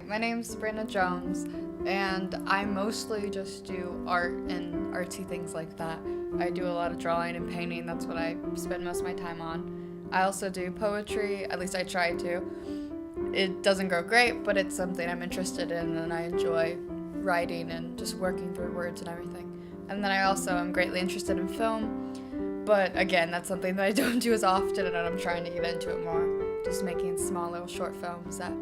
My name's Sabrina Jones, and I mostly just do art and artsy things like that. I do a lot of drawing and painting, that's what I spend most of my time on. I also do poetry, at least I try to. It doesn't go great, but it's something I'm interested in, and I enjoy writing and just working through words and everything. And then I also am greatly interested in film, but again, that's something that I don't do as often, and I'm trying to get into it more. Just making small little short films that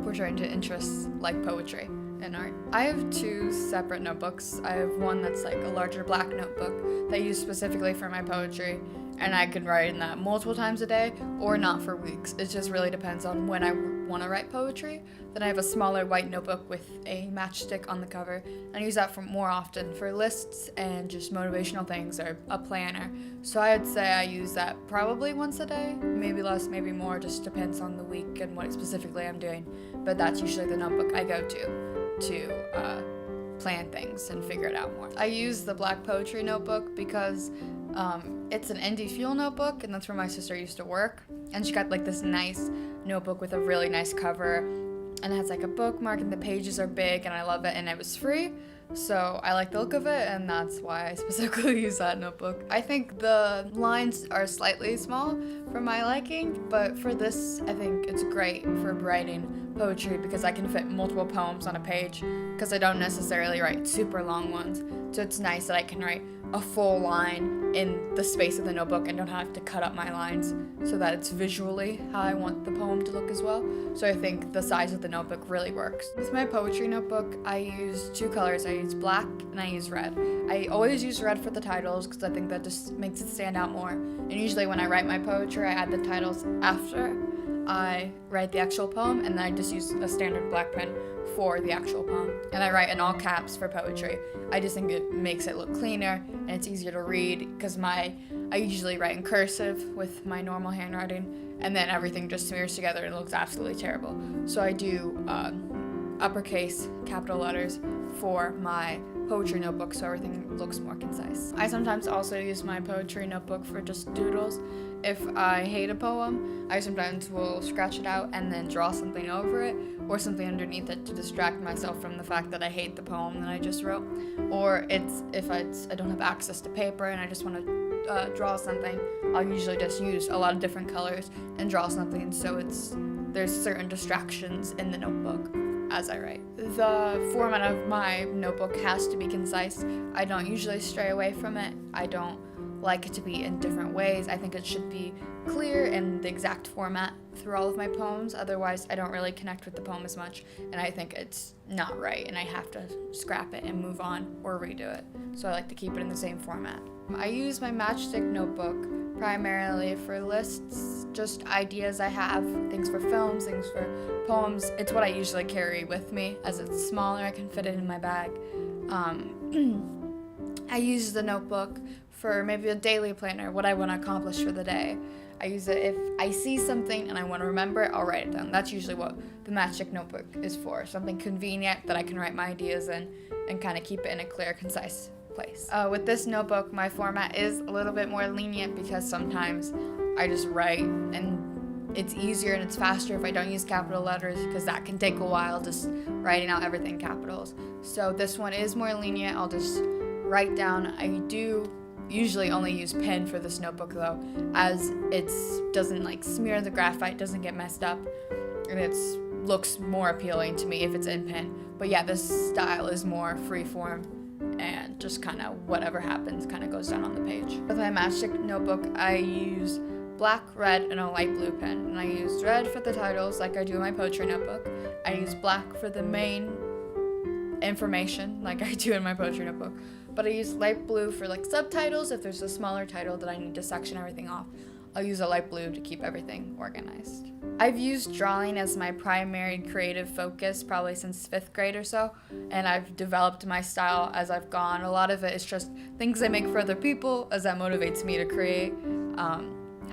portray into interests like poetry and art. I have two separate notebooks. I have one that's like a larger black notebook that I use specifically for my poetry, and I can write in that multiple times a day or not for weeks. It just really depends on when I want to write poetry. Then I have a smaller white notebook with a matchstick on the cover. I use that for more often for lists and just motivational things or a planner. So I'd say I use that probably once a day, maybe less, maybe more, just depends on the week and what specifically I'm doing. But that's usually the notebook I go to plan things and figure it out more. I use the black poetry notebook because it's an indie fuel notebook, and that's where my sister used to work. And she got like this nice notebook with a really nice cover, and it has like a bookmark, and the pages are big, and I love it, and it was free. So I like the look of it, and that's why I specifically use that notebook. I think the lines are slightly small for my liking, but for this, I think it's great for writing poetry because I can fit multiple poems on a page because I don't necessarily write super long ones. So it's nice that I can write a full line in the space of the notebook and don't have to cut up my lines so that it's visually how I want the poem to look as well. So I think the size of the notebook really works. With my poetry notebook, I use two colors. I use black and I use red. I always use red for the titles because I think that just makes it stand out more. And usually when I write my poetry, I add the titles after I write the actual poem, and then I just use a standard black pen for the actual poem. And I write in all caps for poetry. I just think it makes it look cleaner and it's easier to read because I usually write in cursive with my normal handwriting, and then everything just smears together and it looks absolutely terrible. So I do uppercase capital letters for my poetry notebook so everything looks more concise. I sometimes also use my poetry notebook for just doodles. If I hate a poem, I sometimes will scratch it out and then draw something over it or something underneath it to distract myself from the fact that I hate the poem that I just wrote. Or if I don't have access to paper and I just want to draw something, I'll usually just use a lot of different colors and draw something so there's certain distractions in the notebook as I write. The format of my notebook has to be concise. I don't usually stray away from it. I don't like it to be in different ways. I think it should be clear in the exact format through all of my poems. Otherwise, I don't really connect with the poem as much, and I think it's not right, and I have to scrap it and move on or redo it. So I like to keep it in the same format. I use my matchstick notebook primarily for lists, just ideas I have, things for films, things for poems. It's what I usually carry with me. As it's smaller, I can fit it in my bag. I use the notebook for maybe a daily planner, what I want to accomplish for the day. I use it if I see something and I want to remember it, I'll write it down. That's usually what the matchstick notebook is for, something convenient that I can write my ideas in and kind of keep it in a clear, concise place. With this notebook, my format is a little bit more lenient because sometimes I just write and it's easier and it's faster if I don't use capital letters because that can take a while just writing out everything capitals. So this one is more lenient. I'll just write down. I do usually only use pen for this notebook though, as it doesn't like smear the graphite, doesn't get messed up, and it looks more appealing to me if it's in pen. But yeah, this style is more freeform and just kind of whatever happens kind of goes down on the page. With my matchstick notebook, I use black, red, and a light blue pen. And I use red for the titles like I do in my poetry notebook. I use black for the main information like I do in my poetry notebook. But I use light blue for like subtitles if there's a smaller title that I need to section everything off. I'll use a light blue to keep everything organized. I've used drawing as my primary creative focus probably since 5th grade or so, and I've developed my style as I've gone. A lot of it is just things I make for other people as that motivates me to create.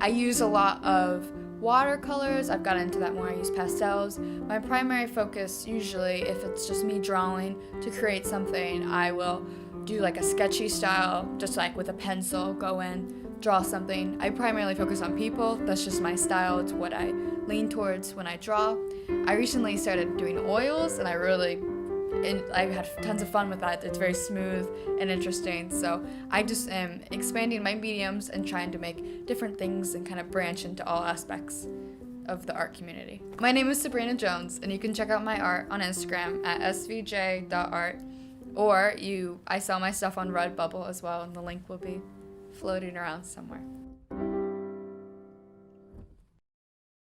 I use a lot of watercolors. I've gotten into that more. I use pastels. My primary focus usually, if it's just me drawing to create something, I will do like a sketchy style, just like with a pencil, go in, draw something. I primarily focus on people. That's just my style. It's what I lean towards when I draw. I recently started doing oils, and I had tons of fun with that. It's very smooth and interesting. So I just am expanding my mediums and trying to make different things and kind of branch into all aspects of the art community. My name is Sabrina Jones, and you can check out my art on Instagram at svj.art, or I sell my stuff on Redbubble as well, and the link will be floating around somewhere.